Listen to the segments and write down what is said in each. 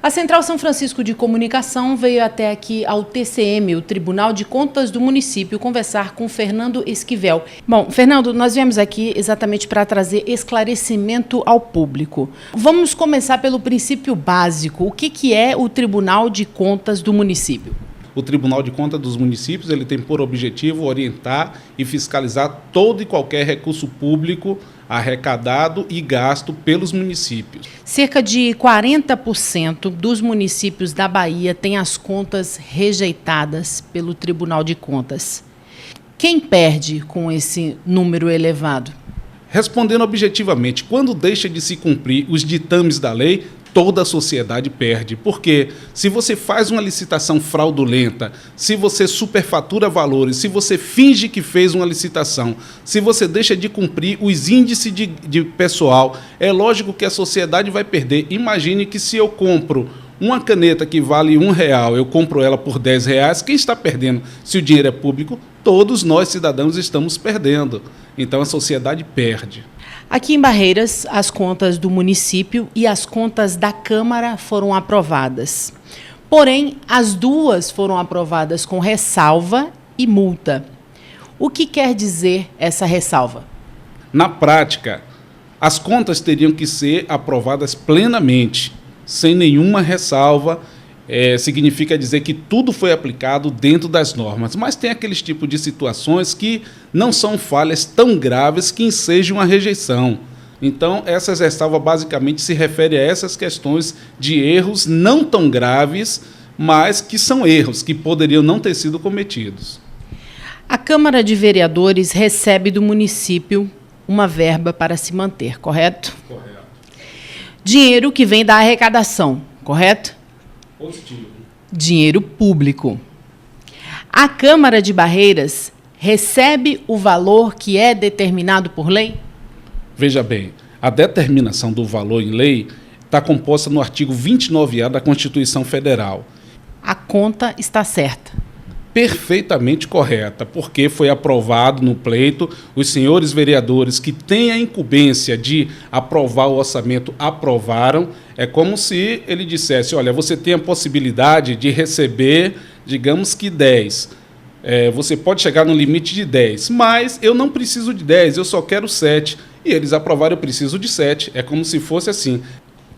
A Central São Francisco de Comunicação veio até aqui ao TCM, o Tribunal de Contas do município, conversar com Fernando Esquivel. Bom, Fernando, nós viemos aqui exatamente para trazer esclarecimento ao público. Vamos começar pelo princípio básico. O que é o Tribunal de Contas do município? O Tribunal de Contas dos municípios ele tem por objetivo orientar e fiscalizar todo e qualquer recurso público arrecadado e gasto pelos municípios. Cerca de 40% dos municípios da Bahia têm as contas rejeitadas pelo Tribunal de Contas. Quem perde com esse número elevado? Respondendo objetivamente, quando deixa de se cumprir os ditames da lei, toda a sociedade perde. Porque se você faz uma licitação fraudulenta, se você superfatura valores, se você finge que fez uma licitação, se você deixa de cumprir os índices de pessoal, é lógico que a sociedade vai perder. Imagine que se eu compro uma caneta que vale R$1, eu compro ela por R$10, quem está perdendo? Se o dinheiro é público, todos nós cidadãos estamos perdendo. Então a sociedade perde. Aqui em Barreiras, as contas do município e as contas da Câmara foram aprovadas. Porém, as duas foram aprovadas com ressalva e multa. O que quer dizer essa ressalva? Na prática, as contas teriam que ser aprovadas plenamente, sem nenhuma ressalva. Significa dizer que tudo foi aplicado dentro das normas, mas tem aqueles tipos de situações que não são falhas tão graves que ensejam a rejeição. Então, essas ressalvas basicamente se referem a essas questões de erros não tão graves, mas que são erros que poderiam não ter sido cometidos. A Câmara de Vereadores recebe do município uma verba para se manter, correto? Correto. Dinheiro que vem da arrecadação, correto? Positivo. Dinheiro público. A Câmara de Barreiras recebe o valor que é determinado por lei? Veja bem, a determinação do valor em lei está composta no artigo 29A da Constituição Federal. A conta está certa. Perfeitamente correta, porque foi aprovado no pleito, os senhores vereadores que têm a incumbência de aprovar o orçamento aprovaram. É como se ele dissesse, olha, você tem a possibilidade de receber, digamos que 10. Você pode chegar no limite de 10, mas eu não preciso de 10, eu só quero 7. E eles aprovaram, eu preciso de 7. É como se fosse assim.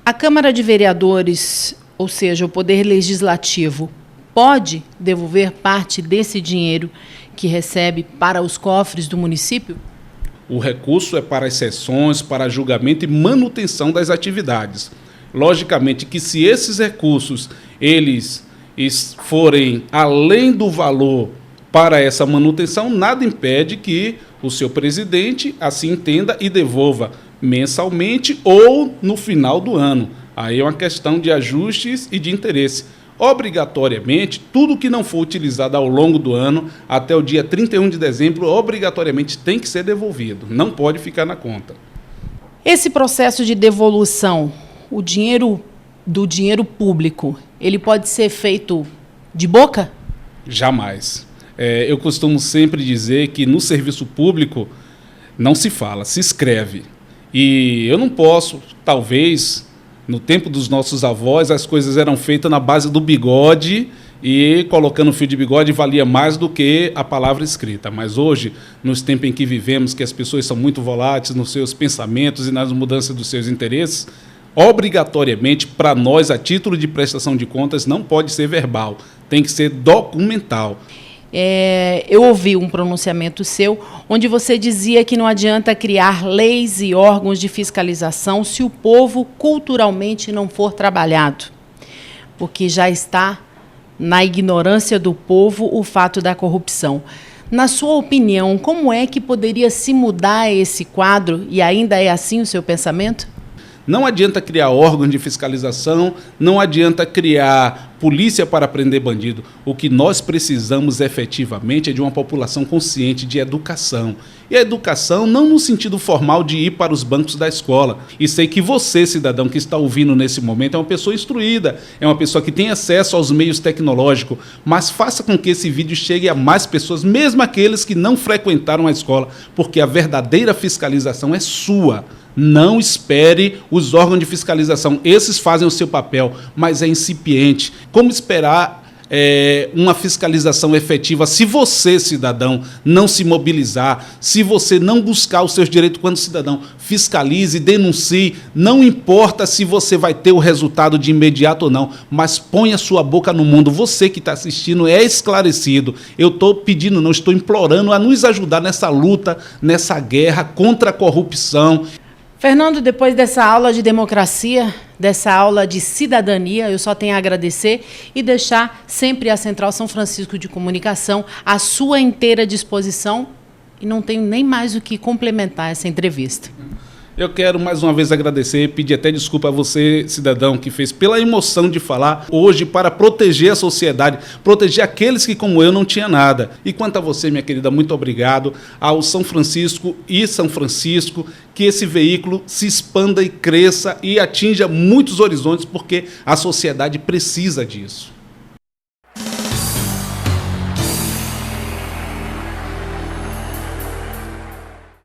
A Câmara de Vereadores, ou seja, o Poder Legislativo, pode devolver parte desse dinheiro que recebe para os cofres do município? O recurso é para as sessões, para julgamento e manutenção das atividades. Logicamente que se esses recursos eles forem além do valor para essa manutenção, nada impede que o seu presidente assim entenda e devolva mensalmente ou no final do ano. Aí é uma questão de ajustes e de interesse. Obrigatoriamente, tudo que não for utilizado ao longo do ano, até o dia 31 de dezembro, obrigatoriamente tem que ser devolvido. Não pode ficar na conta. Esse processo de devolução, o dinheiro do dinheiro público, ele pode ser feito de boca? Jamais. Eu costumo sempre dizer que no serviço público não se fala, se escreve. E eu não posso, talvez, no tempo dos nossos avós, as coisas eram feitas na base do bigode e colocando fio de bigode valia mais do que a palavra escrita. Mas hoje, nos tempos em que vivemos, que as pessoas são muito voláteis nos seus pensamentos e nas mudanças dos seus interesses, obrigatoriamente, para nós, a título de prestação de contas, não pode ser verbal, tem que ser documental. Eu ouvi um pronunciamento seu onde você dizia que não adianta criar leis e órgãos de fiscalização se o povo culturalmente não for trabalhado, porque já está na ignorância do povo o fato da corrupção. Na sua opinião, como é que poderia se mudar esse quadro e ainda é assim o seu pensamento? Não adianta criar órgãos de fiscalização, não adianta criar polícia para prender bandido. O que nós precisamos efetivamente é de uma população consciente de educação. E a educação não no sentido formal de ir para os bancos da escola. E sei que você, cidadão, que está ouvindo nesse momento, é uma pessoa instruída, é uma pessoa que tem acesso aos meios tecnológicos, mas faça com que esse vídeo chegue a mais pessoas, mesmo aqueles que não frequentaram a escola, porque a verdadeira fiscalização é sua. Não espere os órgãos de fiscalização. Esses fazem o seu papel, mas é incipiente. Como esperar uma fiscalização efetiva se você, cidadão, não se mobilizar, se você não buscar os seus direitos quando cidadão? Fiscalize, denuncie, não importa se você vai ter o resultado de imediato ou não, mas ponha sua boca no mundo. Você que está assistindo é esclarecido. Eu estou pedindo, não estou implorando a nos ajudar nessa luta, nessa guerra contra a corrupção. Fernando, depois dessa aula de democracia, dessa aula de cidadania, eu só tenho a agradecer e deixar sempre a Central São Francisco de Comunicação à sua inteira disposição, e não tenho nem mais o que complementar essa entrevista. Eu quero mais uma vez agradecer, pedir até desculpa a você, cidadão, que fez pela emoção de falar hoje para proteger a sociedade, proteger aqueles que, como eu, não tinham nada. E quanto a você, minha querida, muito obrigado. Ao São Francisco e São Francisco, que esse veículo se expanda e cresça e atinja muitos horizontes, porque a sociedade precisa disso.